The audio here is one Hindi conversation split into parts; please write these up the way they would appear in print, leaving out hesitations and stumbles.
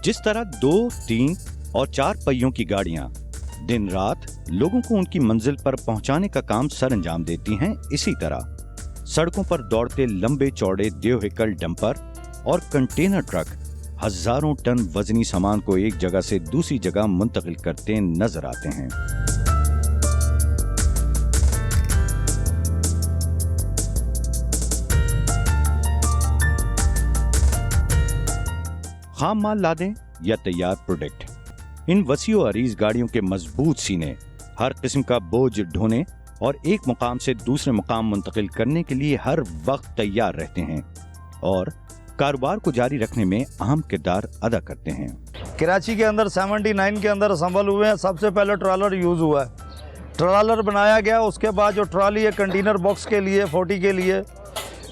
जिस तरह 2, 3 और 4 पहियों की गाड़ियां दिन रात लोगों को उनकी मंजिल पर पहुंचाने का काम सरअंजाम देती हैं, इसी तरह सड़कों पर दौड़ते लंबे चौड़े व्हीकल डंपर और कंटेनर ट्रक हजारों टन वजनी सामान को एक जगह से दूसरी जगह मुंतकिल करते नजर आते हैं। खाम माल लादें या तैयार प्रोडक्ट, इन वसीओ अरीज गाड़ियों के मजबूत सीने हर किस्म का बोझ ढोने और एक मुकाम से दूसरे मुकाम मुंतकिल करने के लिए हर वक्त तैयार रहते हैं और कारोबार को जारी रखने में अहम किरदार अदा करते हैं। कराची के अंदर 79 के अंदर संभल हुए हैं। सबसे पहले ट्रॉलर यूज़ हुआ है, ट्रॉलर बनाया गया। उसके बाद जो ट्रॉली है कंटेनर बॉक्स के लिए 40 के लिए,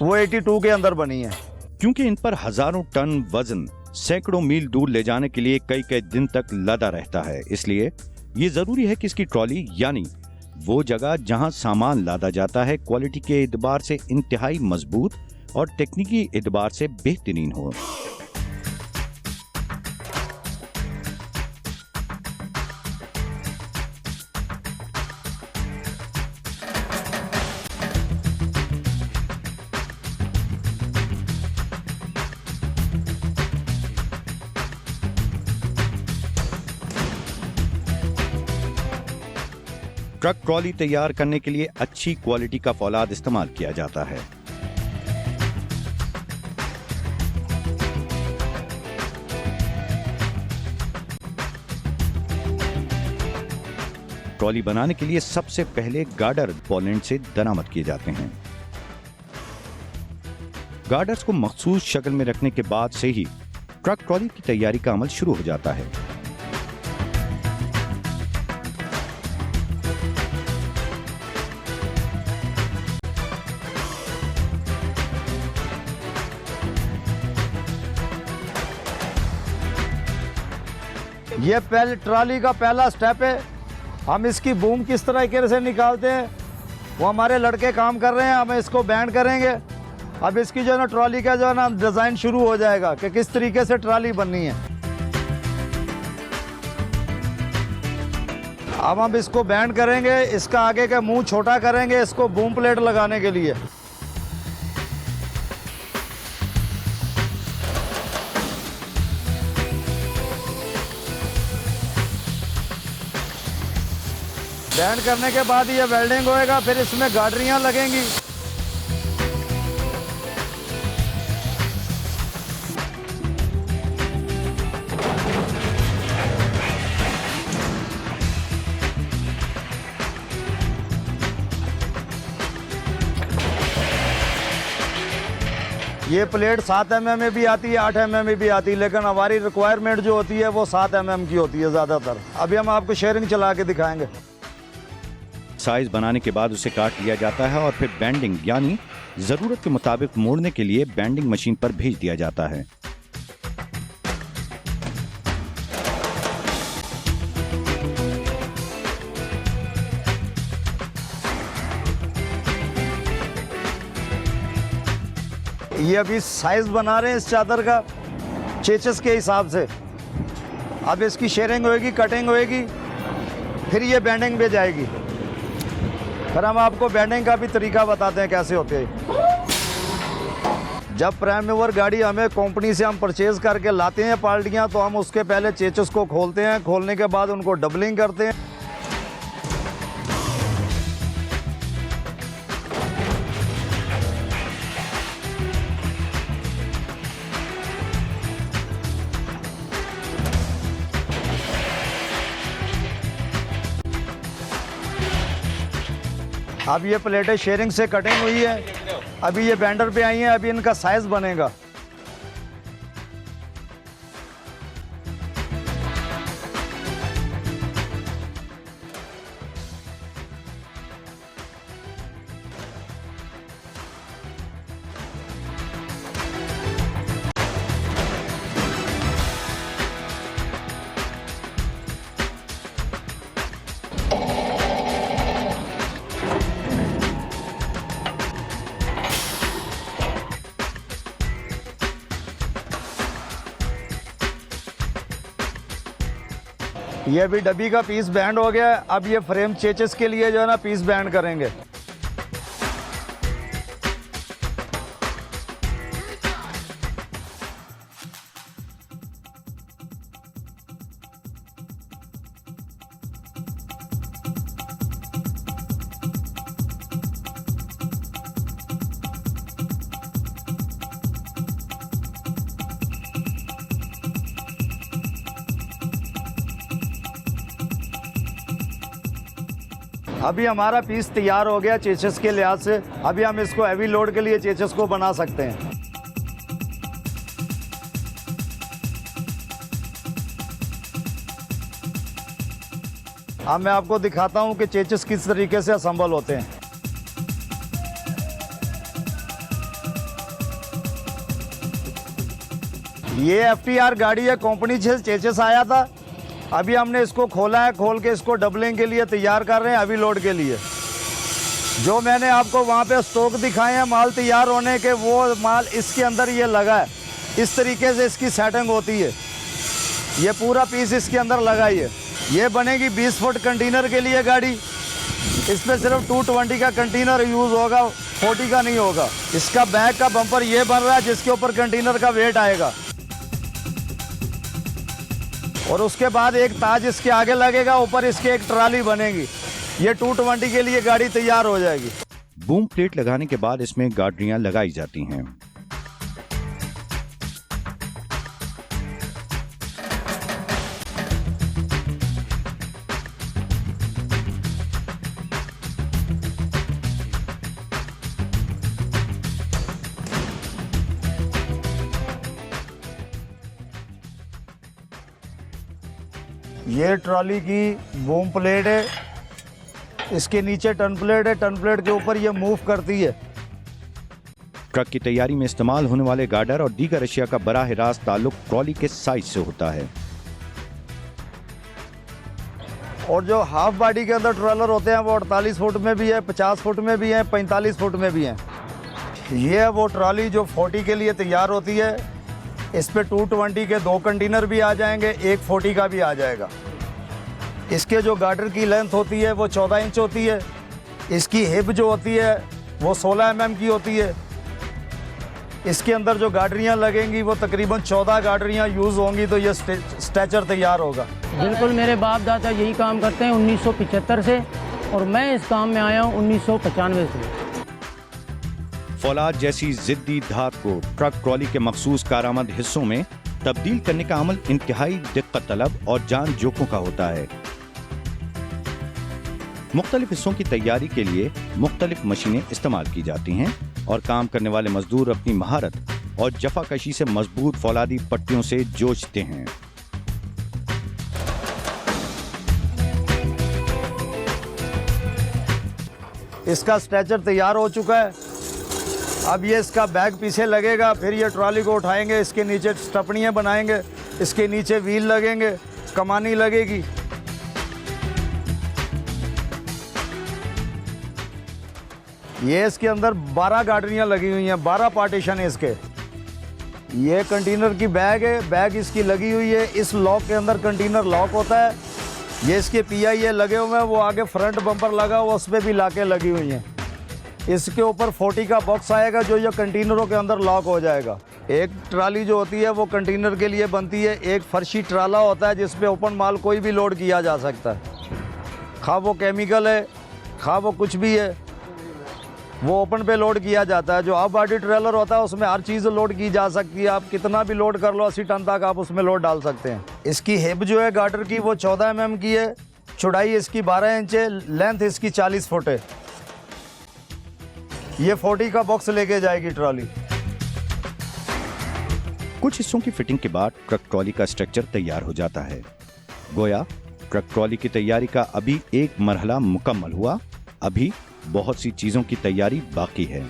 वो 82 के अंदर बनी है। क्योंकि इन पर हजारों टन वजन सैकड़ों मील दूर ले जाने के लिए कई कई दिन तक लदा रहता है, इसलिए ये जरूरी है कि इसकी ट्रॉली यानी वो जगह जहां सामान लादा जाता है क्वालिटी के एतबार से इंतहाई मजबूत और टेक्निकी एतबार से बेहतरीन हो। ट्रक ट्रॉली तैयार करने के लिए अच्छी क्वालिटी का फौलाद इस्तेमाल किया जाता है। ट्रॉली बनाने के लिए सबसे पहले गार्डर पोलैंड से दरामद किए जाते हैं। गार्डर्स को मखसूस शक्ल में रखने के बाद से ही ट्रक ट्रॉली की तैयारी का अमल शुरू हो जाता है। ये पहले ट्रॉली का पहला स्टेप है। हम इसकी बूम किस तरीके से निकालते हैं वो हमारे लड़के काम कर रहे हैं। हम इसको बैंड करेंगे। अब इसकी जो है ना ट्रॉली का जो है ना डिज़ाइन शुरू हो जाएगा कि किस तरीके से ट्रॉली बननी है। अब हम इसको बैंड करेंगे, इसका आगे का मुंह छोटा करेंगे इसको बूम प्लेट लगाने के लिए। बैंड करने के बाद ये वेल्डिंग होएगा, फिर इसमें गाडरियां लगेंगी। ये प्लेट 7 mm में भी आती है, 8 mm में भी आती है, लेकिन हमारी रिक्वायरमेंट जो होती है वो 7 mm की होती है ज़्यादातर। अभी हम आपको शेयरिंग चला के दिखाएंगे। साइज बनाने के बाद उसे काट लिया जाता है और फिर बैंडिंग यानी जरूरत के मुताबिक मोड़ने के लिए बैंडिंग मशीन पर भेज दिया जाता है। ये अभी साइज बना रहे हैं इस चादर का चेचस के हिसाब से। अब इसकी शेयरिंग होएगी, कटिंग होएगी, फिर ये बैंडिंग पे जाएगी। फिर हम आपको बैंडिंग का भी तरीका बताते हैं कैसे होते हैं। जब प्राइम मूवर गाड़ी हमें कंपनी से हम परचेज करके लाते हैं पार्टियां, तो हम उसके पहले चेचस को खोलते हैं। खोलने के बाद उनको डबलिंग करते हैं। अब ये प्लेटें शेयरिंग से कटिंग हुई है, अभी ये बैंडर पे आई हैं, अभी इनका साइज बनेगा। ये अभी डब्बी का पीस बैंड हो गया। अब ये फ्रेम चेचिस के लिए जो है ना पीस बैंड करेंगे। अभी हमारा पीस तैयार हो गया चेचिस के लिहाज से। अभी हम इसको हैवी लोड के लिए चेचिस को बना सकते हैं। अब मैं आपको दिखाता हूं कि चेचिस किस तरीके से असेंबल होते हैं। ये FTR गाड़ी है, कंपनी से चेचिस आया था। अभी हमने इसको खोला है, खोल के इसको डबलिंग के लिए तैयार कर रहे हैं, हैवी लोड के लिए। जो मैंने आपको वहाँ पे स्टॉक दिखाए हैं माल तैयार होने के, वो माल इसके अंदर ये लगा है। इस तरीके से इसकी सेटिंग होती है। ये पूरा पीस इसके अंदर लगा ही है। ये बनेगी 20 फुट कंटेनर के लिए गाड़ी। इसमें सिर्फ 220 का कंटेनर यूज़ होगा, 40 का नहीं होगा। इसका बैक का बम्पर ये बन रहा है जिसके ऊपर कंटेनर का वेट आएगा, और उसके बाद एक ताज इसके आगे लगेगा, ऊपर इसके एक ट्राली बनेगी। ये 220 के लिए गाड़ी तैयार हो जाएगी। बूम प्लेट लगाने के बाद इसमें गाड़ियां लगाई जाती हैं। ये ट्रॉली की बूम प्लेट है, इसके नीचे टर्न प्लेट है, टर्न प्लेट के ऊपर ये मूव करती है। ट्रक की तैयारी में इस्तेमाल होने वाले गार्डर और दीगर अशिया का बराह रास्त ताल्लुक ट्रॉली के साइज से होता है। और जो हाफ बॉडी के अंदर ट्रॉलर होते हैं वो 48 फुट में भी है, 50 फुट में भी है, 45 फुट में भी है। ये है वो ट्रॉली जो 40 के लिए तैयार होती है। इस पे 220 के 2 कंटेनर भी आ जाएंगे, एक 40 का भी आ जाएगा। इसके जो गार्डर की लेंथ होती है वो 14 इंच होती है। इसकी हिप जो होती है वो 16 mm की होती है। इसके अंदर जो गाडरियाँ लगेंगी वो तकरीबन 14 गाडरियाँ यूज़ होंगी, तो ये स्ट्रेचर तैयार होगा। बिल्कुल, मेरे बाप दादा यही काम करते हैं 1975 से, और मैं इस काम में आया हूँ 1995 से। फौलाद जैसी जिद्दी धात को ट्रक ट्रॉली के मखसूस कारामद हिस्सों में तब्दील करने का अमल इंतहाई दिक्कत तलब और जान जोखों का होता है। मुख्तलिफ हिस्सों की तैयारी के लिए मुख्तलिफ मशीनें इस्तेमाल की जाती हैं और काम करने वाले मजदूर अपनी महारत और जफाकशी से मजबूत फौलादी पट्टियों से जोड़ते हैं। इसका स्ट्रेचर तैयार हो चुका है। अब ये इसका बैग पीछे लगेगा, फिर ये ट्रॉली को उठाएंगे, इसके नीचे स्टपनियाँ बनाएंगे, इसके नीचे व्हील लगेंगे, कमानी लगेगी। ये इसके अंदर 12 गाडरियाँ लगी हुई हैं, 12 पार्टीशन है इसके। ये कंटेनर की बैग है, बैग इसकी लगी हुई है। इस लॉक के अंदर कंटेनर लॉक होता है। ये इसके PIA लगे हुए हैं, वो आगे फ्रंट बम्पर लगा हुआ, उस पर भी लाके लगी हुई हैं। इसके ऊपर 40 का बॉक्स आएगा जो ये कंटेनरों के अंदर लॉक हो जाएगा। एक ट्राली जो होती है वो कंटेनर के लिए बनती है। एक फर्शी ट्राला होता है जिस पे ओपन माल कोई भी लोड किया जा सकता है, खा वो केमिकल है, खा वो कुछ भी है, वो ओपन पे लोड किया जाता है। जो हाफ बॉडी ट्रेलर होता है उसमें हर चीज़ लोड की जा सकती है। आप कितना भी लोड कर लो, 80 टन तक आप उसमें लोड डाल सकते हैं। इसकी हिप जो है गार्डर की वो 14 mm की है, चौड़ाई इसकी 12 इंच है, लेंथ इसकी 40 फुट है। ये 40 का बॉक्स लेके जाएगी ट्रॉली। कुछ हिस्सों की फिटिंग के बाद ट्रक ट्रॉली का स्ट्रक्चर तैयार हो जाता है। गोया ट्रक ट्रॉली की तैयारी का अभी एक मरहला मुकम्मल हुआ, अभी बहुत सी चीजों की तैयारी बाकी है।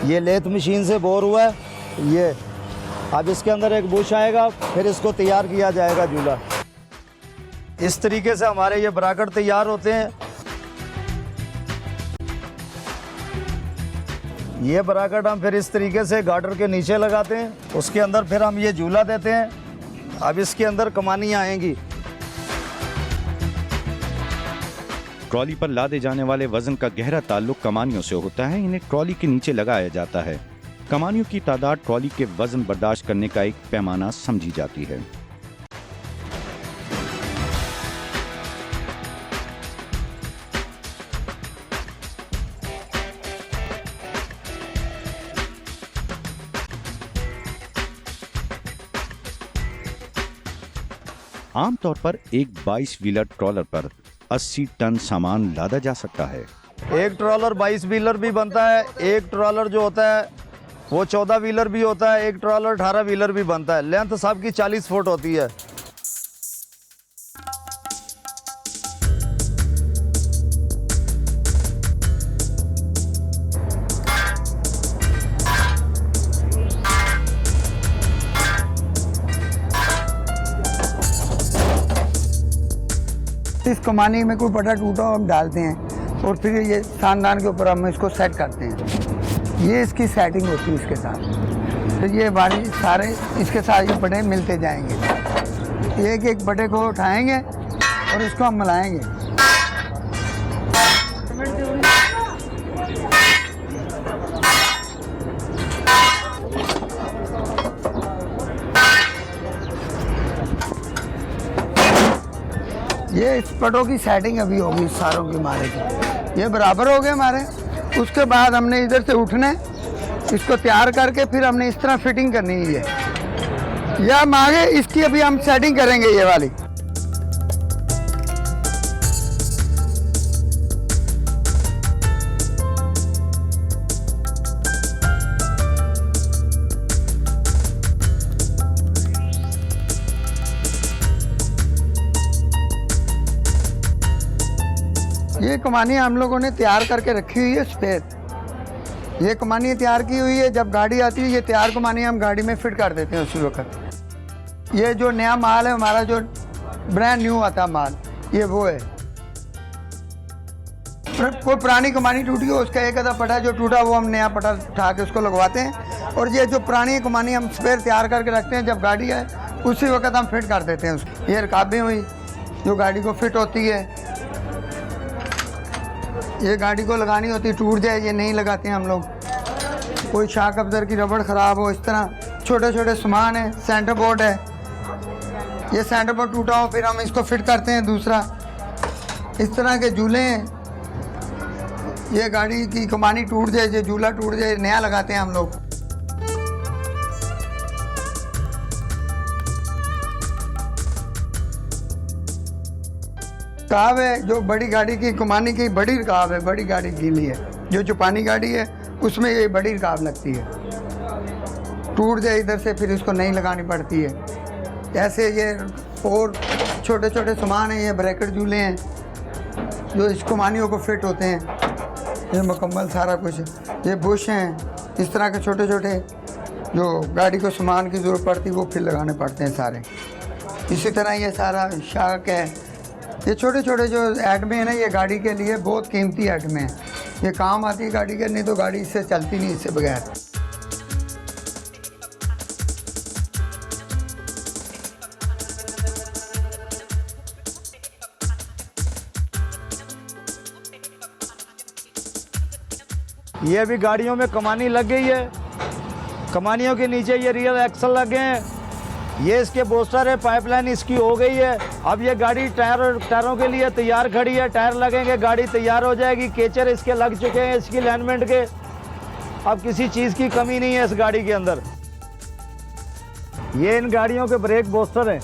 ये लेथ मशीन से बोर हुआ है। ये अब इसके अंदर एक बुश आएगा, फिर इसको तैयार किया जाएगा झूला। इस तरीके से हमारे ये ब्रैकेट तैयार होते हैं। ये ब्रैकेट हम फिर इस तरीके से गार्डर के नीचे लगाते हैं, उसके अंदर फिर हम ये झूला देते हैं। अब इसके अंदर कमानियाँ आएंगी। ट्रॉली पर लादे जाने वाले वजन का गहरा ताल्लुक कमानियों से होता है। इन्हें ट्रॉली के नीचे लगाया जाता है। कमानियों की तादाद ट्रॉली के वजन बर्दाश्त करने का एक पैमाना समझी जाती है। आमतौर पर एक 22 व्हीलर ट्रॉलर पर 80 टन सामान लादा जा सकता है। एक ट्रॉलर 22 व्हीलर भी बनता है, एक ट्रॉलर जो होता है वो 14 व्हीलर भी होता है, एक ट्रॉलर 18 व्हीलर भी बनता है। लेंथ सब की 40 फुट होती है। इस कमानी में कोई पटा टूटा हम डालते हैं और फिर ये सानदान के ऊपर हम इसको सेट करते हैं। ये इसकी सेटिंग होती है इसके साथ। तो ये बारी सारे इसके साथ ये बटे मिलते जाएंगे। एक एक बटे को उठाएंगे और इसको हम मिलाएंगे। ये इस पटों की सेटिंग अभी होगी सारों की मारे की। ये बराबर हो गए हमारे। उसके बाद हमने इधर से उठने इसको तैयार करके फिर हमने इस तरह फिटिंग करनी है। या हम आगे इसकी अभी हम सेटिंग करेंगे ये वाली। ये कमानी हम लोगों ने तैयार करके रखी हुई है स्पेयर। ये कमानी तैयार की हुई है। जब गाड़ी आती है ये तैयार कमानी हम गाड़ी में फिट कर देते हैं उसी वक्त। ये जो नया माल है हमारा, जो ब्रांड न्यू आता है माल, ये वो है। कोई पुरानी कमानी टूटी हो उसका एक आधा पटा जो टूटा वो हम नया पटा उठा के उसको लगवाते हैं। और ये जो पुरानी कमानी हम स्पेयर तैयार करके रखते हैं, जब गाड़ी आए उसी वक्त हम फिट कर देते हैं उसको। ये रकाबें हुई जो गाड़ी को फिट होती है। ये गाड़ी को लगानी होती, टूट जाए ये नहीं लगाते हैं हम लोग। कोई शाक अब्जर की रबड़ ख़राब हो, इस तरह छोटे छोटे सामान है। सेंटर बोर्ड है, ये सेंटर बोर्ड टूटा हो फिर हम इसको फिट करते हैं दूसरा। इस तरह के झूले हैं। ये गाड़ी की कमानी टूट जाए, ये झूला टूट जाए, नया लगाते हैं हम लोग। रकाब है जो बड़ी गाड़ी की कमानी की बड़ी रकाब है, बड़ी गाड़ी के लिए। जो चुपानी गाड़ी है उसमें ये बड़ी रकाब लगती है। टूट जाए इधर से फिर इसको नहीं लगानी पड़ती है। ऐसे ये और छोटे छोटे सामान हैं। ये ब्रैकेट झूले हैं जो इस कमानियों को फिट होते हैं। ये मुकम्मल सारा कुछ। ये बुश हैं, इस तरह के छोटे छोटे जो गाड़ी को सामान की ज़रूरत पड़ती है वो फिर लगाने पड़ते हैं सारे। इसी तरह ये सारा शाक है। ये छोटे छोटे जो आइटमें हैं ना, ये गाड़ी के लिए बहुत कीमती आइटमें हैं। ये काम आती है गाड़ी के, नहीं तो गाड़ी इससे चलती नहीं इससे बगैर। ये अभी गाड़ियों में कमानी लग गई है। कमानियों के नीचे ये रियल एक्सल लगे हैं। ये इसके बोस्टर है, पाइपलाइन इसकी हो गई है। अब ये गाड़ी टायरों के लिए तैयार खड़ी है। टायर लगेंगे, गाड़ी तैयार हो जाएगी। केचर इसके लग चुके हैं इसकी अलाइनमेंट के। अब किसी चीज़ की कमी नहीं है इस गाड़ी के अंदर। ये इन गाड़ियों के ब्रेक बोस्टर हैं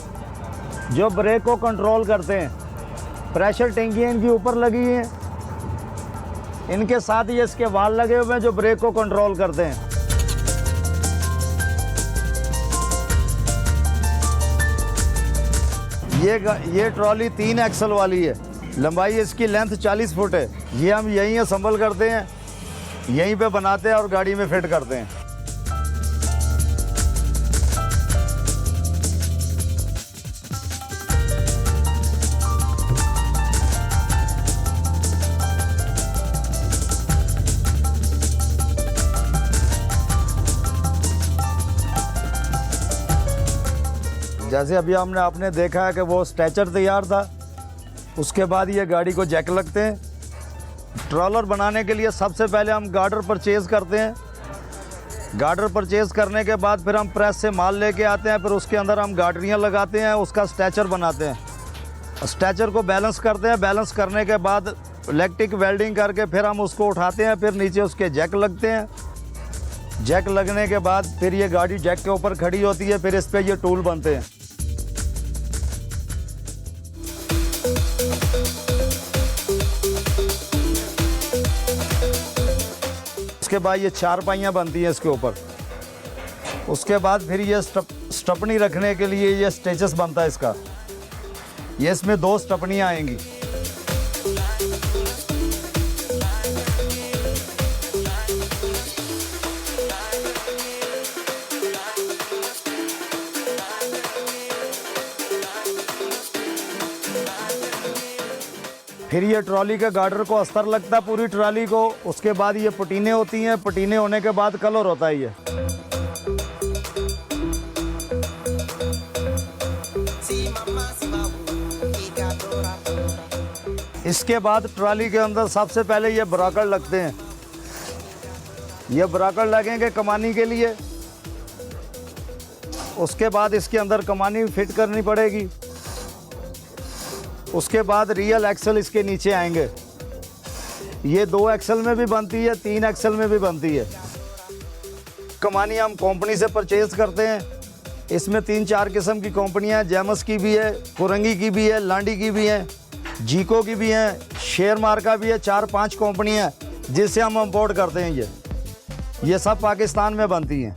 जो ब्रेक को कंट्रोल करते हैं। प्रेशर टैंकियाँ इनके ऊपर लगी हैं। इनके साथ ही इसके वाल लगे हुए हैं जो ब्रेक को कंट्रोल करते हैं। ये ट्रॉली 3 एक्सल वाली है। लंबाई इसकी लेंथ 40 फुट है। ये हम यहीं असम्बल करते हैं, यहीं पे बनाते हैं और गाड़ी में फिट करते हैं। जैसे अभी हमने आपने देखा है कि वो स्ट्रेचर तैयार था, उसके बाद ये गाड़ी को जैक लगते हैं। ट्रॉलर बनाने के लिए सबसे पहले हम गार्डर परचेज़ करते हैं। गार्डर परचेज़ करने के बाद फिर हम प्रेस से माल लेके आते हैं, फिर उसके अंदर हम गार्डरियाँ लगाते हैं, उसका स्ट्रेचर बनाते हैं। स्ट्रेचर को बैलेंस करते हैं, बैलेंस करने के बाद इलेक्ट्रिक वेल्डिंग करके फिर हम उसको उठाते हैं, फिर नीचे उसके जैक लगते हैं। जैक लगने के बाद फिर ये गाड़ी जैक के ऊपर खड़ी होती है, फिर इस पर ये टूल बनते हैं। उसके बाद ये चारपाइयाँ बनती हैं इसके ऊपर। उसके बाद फिर ये स्टपनी रखने के लिए ये स्टेचस बनता है इसका। ये इसमें 2 स्टपनियाँ आएंगी। फिर ये ट्रॉली के गार्डर को अस्तर लगता है पूरी ट्रॉली को। उसके बाद ये पटीने होती हैं, पटीने होने के बाद कलर होता है ये। इसके बाद ट्रॉली के अंदर सबसे पहले ये ब्राकट लगते हैं। ये ब्राकट लगेंगे कमानी के लिए। उसके बाद इसके अंदर कमानी फिट करनी पड़ेगी। उसके बाद रियल एक्सल इसके नीचे आएंगे। ये 2 एक्सल में भी बनती है, 3 एक्सल में भी बनती है। कमानी हम कंपनी से परचेज करते हैं। इसमें 3-4 किस्म की कंपनियां हैं। जेमस की भी है, कुरंगी की भी है, लांडी की भी है, जीको की भी है, शेरमार का भी है। 4-5 कंपनियां हैं जिससे हम इंपोर्ट करते हैं। ये सब पाकिस्तान में बनती हैं।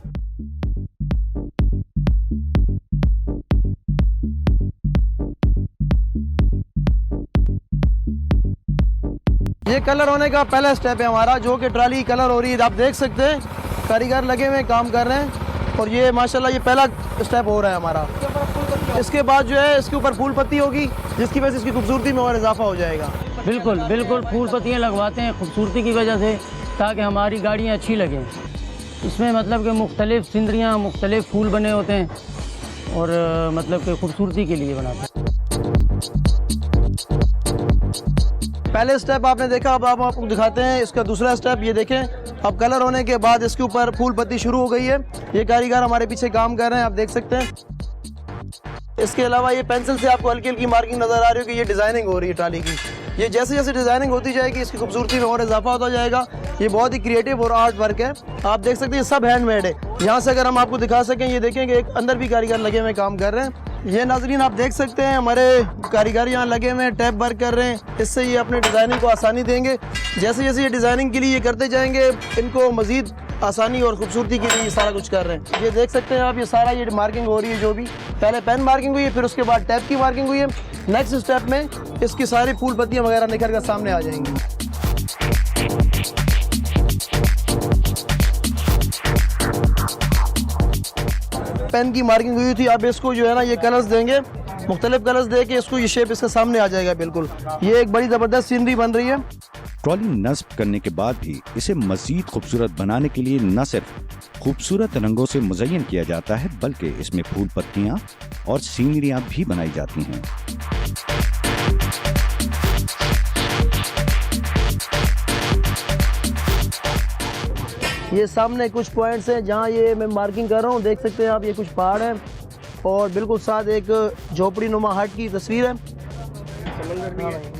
ये कलर होने का पहला स्टेप है हमारा, जो कि ट्राली कलर हो रही है। आप देख सकते हैं कारीगर लगे हुए काम कर रहे हैं और ये माशाल्लाह ये पहला स्टेप हो रहा है हमारा। इसके बाद जो है इसके ऊपर फूल पत्ती होगी, जिसकी वजह से इसकी खूबसूरती में और इजाफा हो जाएगा। बिल्कुल बिल्कुल, फूल पत्तियाँ लगवाते हैं खूबसूरती की वजह से, ताकि हमारी गाड़ियाँ अच्छी लगें। इसमें मतलब कि मुख्तलिफ सिंदरियाँ, मुख्तलिफ फूल बने होते हैं और मतलब कि खूबसूरती के लिए बनाते हैं। पहले स्टेप आपने देखा, अब आप आपको दिखाते हैं इसका दूसरा स्टेप। ये देखें, अब कलर होने के बाद इसके ऊपर फूल पत्ती शुरू हो गई है। ये कारीगर हमारे पीछे काम कर रहे हैं, आप देख सकते हैं। इसके अलावा ये पेंसिल से आपको हल्की हल्की मार्किंग नज़र आ रही है कि ये डिज़ाइनिंग हो रही है ट्राली की। ये जैसे जैसे डिज़ाइनिंग होती जाएगी इसकी खूबसूरती में और इजाफा होता जाएगा। ये बहुत ही क्रिएटिव और आर्ट वर्क है। आप देख सकते हैं ये सब हैंडमेड है। यहाँ से अगर हम आपको दिखा सकें, ये देखेंगे एक अंदर भी कारीगर लगे हुए काम कर रहे हैं। ये नाजरीन आप देख सकते हैं हमारे कारीगर यहाँ लगे हुए हैं, टैप वर्क कर रहे हैं। इससे ये अपने डिज़ाइनिंग को आसानी देंगे। जैसे जैसे ये डिज़ाइनिंग के लिए ये करते जाएंगे, इनको मज़ीद आसानी और खूबसूरती के लिए ये सारा कुछ कर रहे हैं। ये देख सकते हैं आप, ये सारा ये मार्किंग हो रही है। जो भी पहले पेन मार्किंग हुई है, फिर उसके बाद टैप की मार्किंग हुई है। नेक्स्ट स्टेप में इसकी सारी फूल पत्तियाँ वगैरह निकल कर सामने आ जाएंगी। पेन की मार्किंग हुई थी, अब इसको जो है ना ये कलर्स देंगे, मुख्तलिफ कलर्स दे के इसको ये शेप इसके सामने आ जाएगा। बिल्कुल ये एक बड़ी ज़बरदस्त सीनरी बन रही है। ट्रॉली नस्ब करने के बाद भी इसे मजीद खूबसूरत बनाने के लिए न सिर्फ खूबसूरत रंगों से मुज़य्यन किया जाता है, बल्कि इसमें फूल पत्तियाँ और सीनरियाँ भी बनाई जाती हैं। ये सामने कुछ पॉइंट्स हैं जहाँ ये मैं मार्किंग कर रहा हूँ। देख सकते हैं आप, ये कुछ पहाड़ हैं और बिल्कुल साथ एक झोपड़ी नुमा हट की तस्वीर है।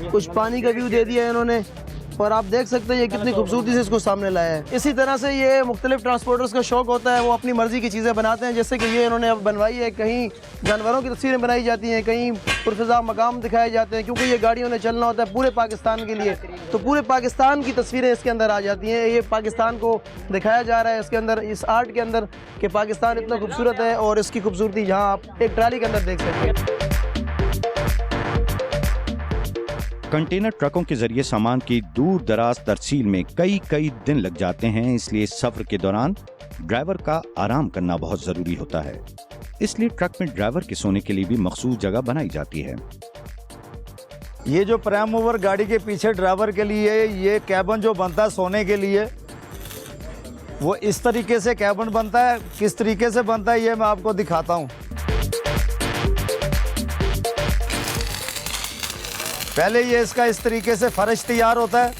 कुछ पानी का व्यू दे दिया है इन्होंने और आप देख सकते हैं ये कितनी खूबसूरती से इसको सामने लाया है। इसी तरह से ये मुख्तलिफ ट्रांसपोर्टर्स का शौक होता है, वो अपनी मर्जी की चीज़ें बनाते हैं। जैसे कि ये इन्होंने अब बनवाई है, कहीं जानवरों की तस्वीरें बनाई जाती हैं, कहीं पुरफ़िज़ा मकाम दिखाए जाते हैं, क्योंकि ये गाड़ियों ने चलना होता है पूरे पाकिस्तान के लिए। तो पूरे पाकिस्तान की तस्वीरें इसके अंदर आ जाती हैं। ये पाकिस्तान को दिखाया जा रहा है इसके अंदर, इस आर्ट के अंदर, कि पाकिस्तान इतना खूबसूरत है और इसकी खूबसूरती यहाँ आप एक ट्राली के अंदर देख सकते हैं। कंटेनर ट्रकों के जरिए सामान की दूर दराज तरसील में कई दिन लग जाते हैं, इसलिए सफर के दौरान ड्राइवर का आराम करना बहुत जरूरी होता है। इसलिए ट्रक में ड्राइवर के सोने के लिए भी मखसूस जगह बनाई जाती है। ये जो प्राइम मूवर गाड़ी के पीछे ड्राइवर के लिए ये कैबिन जो बनता है सोने के लिए, वो इस तरीके से कैबिन बनता है। किस तरीके से बनता है ये मैं आपको दिखाता हूँ। पहले ये इसका इस तरीके से फर्श तैयार होता है।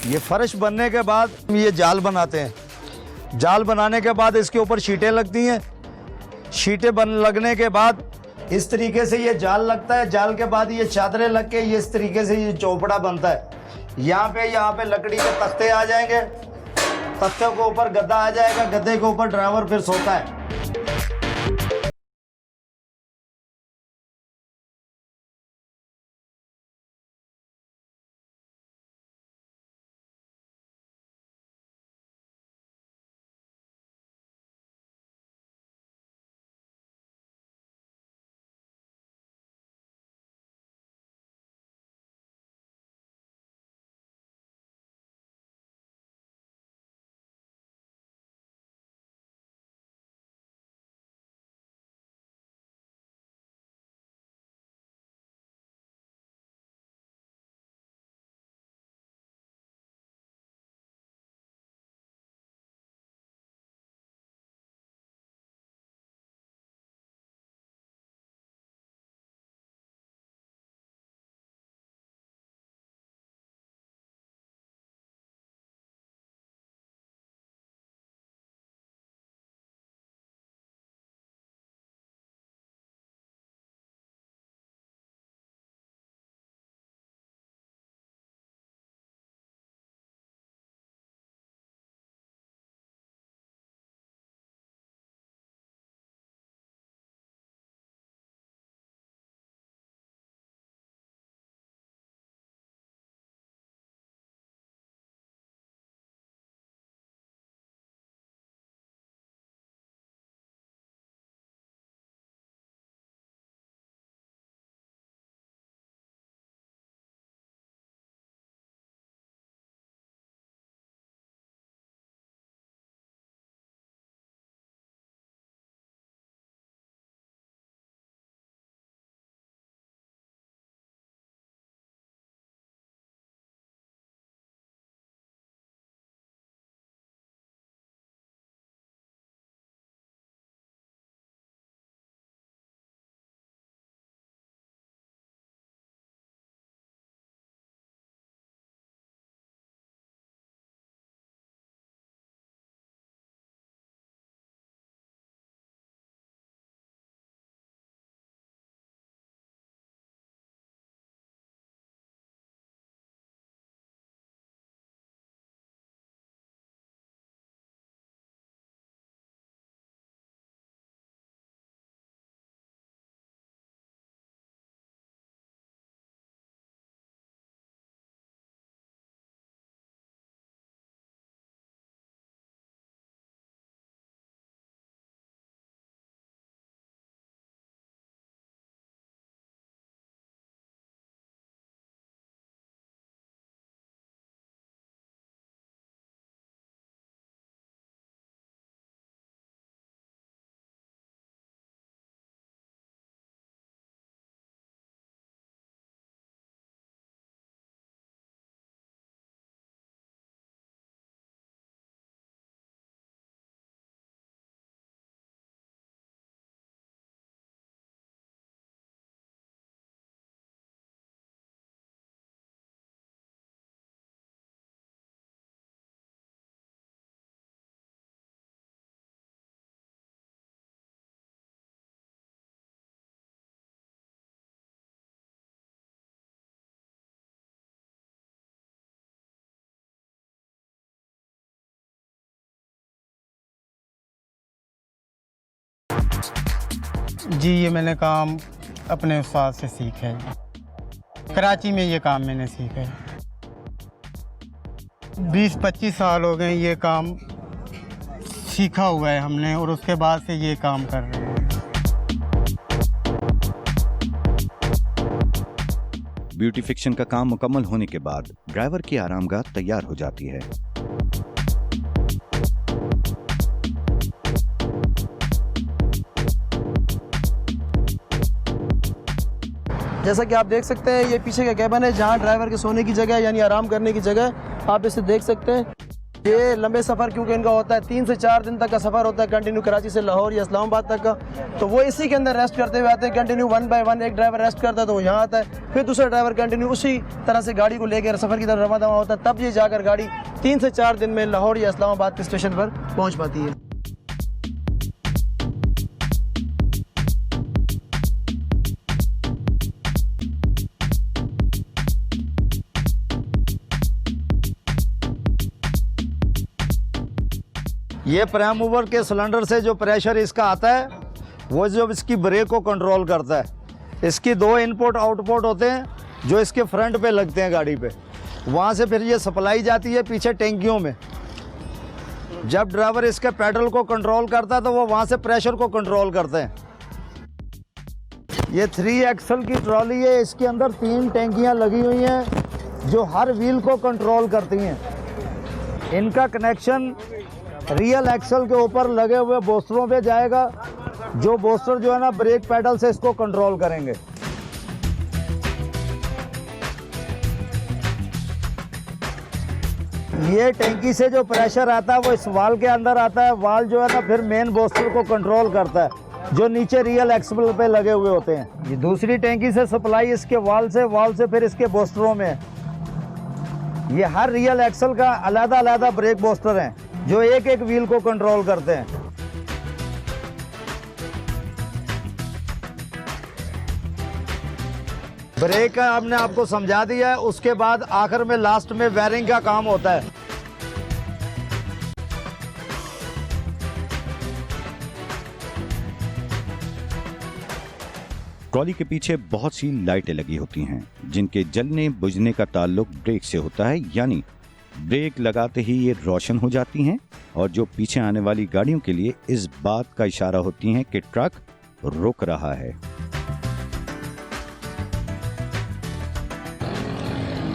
ये फर्श बनने के बाद ये जाल बनाते हैं। जाल बनाने के बाद इसके ऊपर शीटें लगती हैं। शीटें लगने के बाद इस तरीके से ये जाल लगता है। जाल के बाद ये चादरें लग के ये इस तरीके से ये चौपड़ा बनता है। यहाँ पे लकड़ी के तख्ते आ जाएंगे। तख्ते के ऊपर गद्दा आ जाएगा। गद्दे के ऊपर ड्राइवर फिर सोता है। जी, ये मैंने काम अपने उस्ताद से सीखा है। कराची में ये काम मैंने सीखा है। 20-25 साल हो गए ये काम सीखा हुआ है हमने, और उसके बाद से ये काम कर रहे हैं। ब्यूटिफिकेशन का काम मुकम्मल होने के बाद ड्राइवर की आरामगाह तैयार हो जाती है। जैसा कि आप देख सकते हैं, ये पीछे का कैबिन है जहां ड्राइवर के सोने की जगह यानी आराम करने की जगह, आप इसे देख सकते हैं। ये लंबे सफ़र क्योंकि इनका होता है 3 से 4 दिन तक का सफ़र होता है कंटिन्यू, कराची से लाहौर या इस्लामाबाद तक का, तो वो इसी के अंदर रेस्ट करते हुए आते हैं कंटिन्यू 1 बाय 1। एक ड्राइवर रेस्ट करता है तो वो यहाँ आता है, फिर दूसरा ड्राइवर कंटिन्यू उसी तरह से गाड़ी को लेकर सफ़र की तरफ रवा दवा होता है, तब ये जाकर गाड़ी 3 से 4 दिन में लाहौर या इस्लामाबाद के स्टेशन पर पहुँच पाती है। ये प्राइम मूवर के सिलेंडर से जो प्रेशर इसका आता है वो जो इसकी ब्रेक को कंट्रोल करता है। इसकी 2 इनपुट आउटपुट होते हैं जो इसके फ्रंट पे लगते हैं गाड़ी पे, वहाँ से फिर ये सप्लाई जाती है पीछे टैंकियों में। जब ड्राइवर इसके पेडल को कंट्रोल करता है तो वो वहाँ से प्रेशर को कंट्रोल करते हैं। ये 3 एक्सल की ट्रॉली है, इसके अंदर 3 टैंकियाँ लगी हुई हैं जो हर व्हील को कंट्रोल करती हैं। इनका कनेक्शन रियल एक्सल के ऊपर लगे हुए बूस्टरों पे जाएगा, जो बूस्टर जो है ना ब्रेक पैडल से इसको कंट्रोल करेंगे। ये टैंकी से जो प्रेशर आता है वो इस वाल के अंदर आता है। वाल जो है ना फिर मेन बूस्टर को कंट्रोल करता है जो नीचे रियल एक्सल पे लगे हुए होते हैं। ये दूसरी टैंकी से सप्लाई इसके वाल से फिर इसके बूस्टरों में है। ये हर रियल एक्सल का अलग-अलग ब्रेक बूस्टर हैं जो एक एक व्हील को कंट्रोल करते हैं। ब्रेक का हमने आपको समझा दिया है, उसके बाद आखिर में लास्ट में वायरिंग का काम होता है। ट्रॉली के पीछे बहुत सी लाइटें लगी होती हैं जिनके जलने बुझने का ताल्लुक ब्रेक से होता है, यानी ब्रेक लगाते ही ये रोशन हो जाती हैं और जो पीछे आने वाली गाड़ियों के लिए इस बात का इशारा होती हैं कि ट्रक रुक रहा है।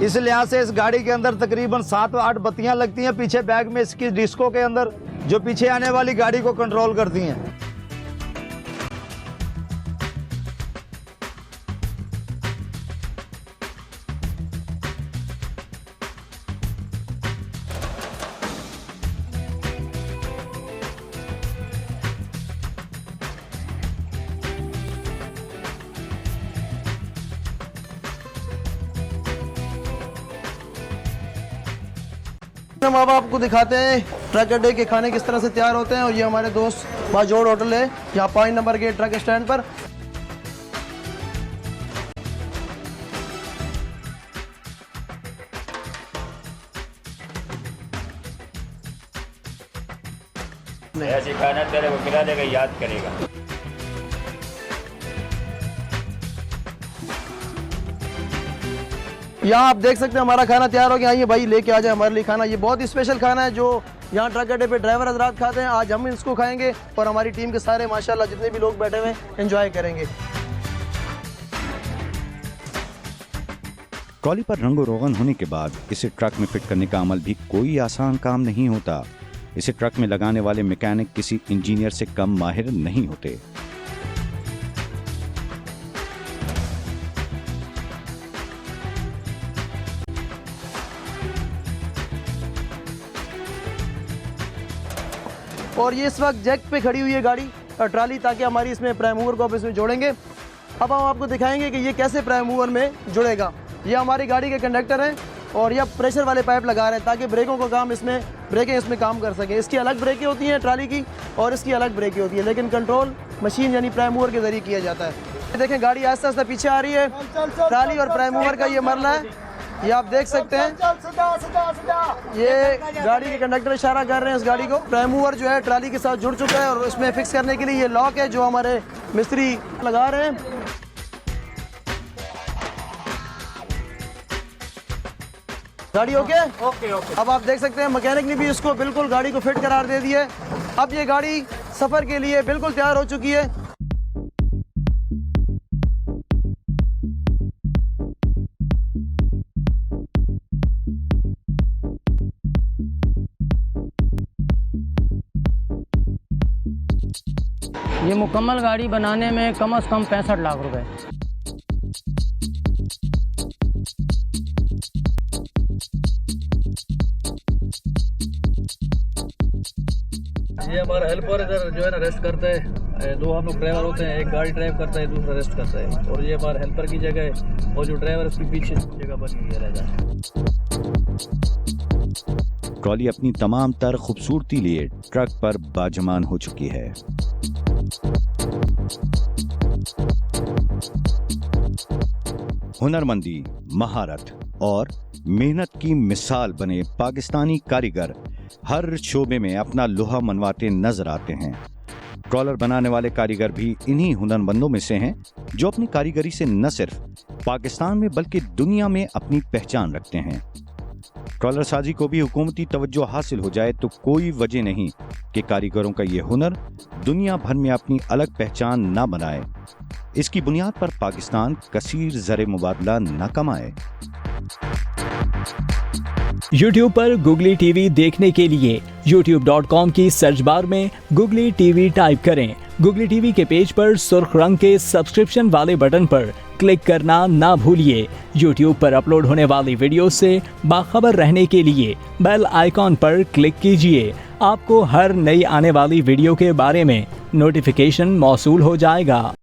इस लिहाज से इस गाड़ी के अंदर तकरीबन 7-8 बत्तियां लगती हैं पीछे बैग में इसकी डिस्को के अंदर, जो पीछे आने वाली गाड़ी को कंट्रोल करती हैं। हम अब आपको दिखाते हैं ट्रक अड्डे के खाने किस तरह से तैयार होते हैं। और ये हमारे दोस्त बाजोड़ होटल है, यहाँ 5 नंबर के ट्रक स्टैंड पर। ऐसे खाना तेरे को खिला देगा, याद करेगा। यहाँ आप देख सकते हैं हमारा खाना तैयार हो गया। आइए भाई लेके आ जाए हमारे लिए खाना। ये बहुत ही स्पेशल खाना है जो यहाँ ट्रक अड्डे पे ड्राइवर हजरात खाते हैं। आज हम इसको खाएंगे और हमारी टीम के सारे माशाल्लाह जितने भी लोग बैठे हुए हैं एंजॉय करेंगे। ट्रॉली पर रंगो रोगन होने के बाद इसे ट्रक में फिट करने का अमल भी कोई आसान काम नहीं होता। इसे ट्रक में लगाने वाले मैकेनिक किसी इंजीनियर से कम माहिर नहीं होते। और ये इस वक्त जैक पे खड़ी हुई है गाड़ी ट्राली, ताकि हमारी इसमें प्राइम मूवर को अब इसमें जोड़ेंगे। अब हम आपको दिखाएंगे कि ये कैसे प्राइम मूवर में जुड़ेगा। ये हमारी गाड़ी के कंडक्टर हैं और ये प्रेशर वाले पाइप लगा रहे हैं ताकि ब्रेकों का काम इसमें ब्रेकें इसमें काम कर सके। इसकी अलग ब्रेकें होती हैं ट्राली की और इसकी अलग ब्रेकें होती है, लेकिन कंट्रोल मशीन यानी प्राइम मूवर के जरिए किया जाता है। ये देखें गाड़ी आहिस्ता आहिस्ता पीछे आ रही है। ट्राली और प्राइम मूवर का ये मरला है, ये आप देख सकते हैं। ये गाड़ी के कंडक्टर इशारा कर रहे हैं इस गाड़ी को। प्राइम मूवर जो है ट्राली के साथ जुड़ चुका है और इसमें फिक्स करने के लिए ये लॉक है जो हमारे मिस्त्री लगा रहे हैं। गाड़ी ओके? ओके। अब आप देख सकते हैं मैकेनिक ने भी इसको बिल्कुल गाड़ी को फिट करार दे दिया है। अब ये गाड़ी सफर के लिए बिल्कुल तैयार हो चुकी है। ये मुकम्मल गाड़ी बनाने में कम से कम 65 लाख रुपए। हमारा हेल्पर इधर जो है ना रेस्ट करता है। दो हम लोग ड्राइवर होते हैं, एक गाड़ी ड्राइव करता है, दूसरा रेस्ट करता है। और ये हमारा हेल्पर की जगह है और जो ड्राइवर उसके पीछे जगह बनी हुई रहेगा। ट्रॉली अपनी तमाम तर खूबसूरती लिए ट्रक पर बाजमान हो चुकी है। हुनरमंदी, महारत और मेहनत की मिसाल बने पाकिस्तानी कारीगर हर शोबे में अपना लोहा मनवाते नजर आते हैं। ट्रॉलर बनाने वाले कारीगर भी इन्हीं हुनरमंदों में से हैं जो अपनी कारीगरी से न सिर्फ पाकिस्तान में बल्कि दुनिया में अपनी पहचान रखते हैं। ट्रॉलर साजी को भी हुकूमती तवज्जो हासिल हो जाए तो कोई वजह नहीं कि कारीगरों का ये हुनर दुनिया भर में अपनी अलग पहचान ना बनाए, इसकी बुनियाद पर पाकिस्तान कसीर ज़र मुबादला न कमाए। YouTube पर गुगली टीवी देखने के लिए youtube.com की सर्च बार में गुगली टीवी टाइप करें। गुगली टीवी के पेज पर सुर्ख रंग के सब्सक्रिप्शन वाले बटन पर क्लिक करना ना भूलिए। YouTube पर अपलोड होने वाली वीडियो से बाखबर रहने के लिए बेल आइकॉन पर क्लिक कीजिए। आपको हर नई आने वाली वीडियो के बारे में नोटिफिकेशन मौसूल हो जाएगा।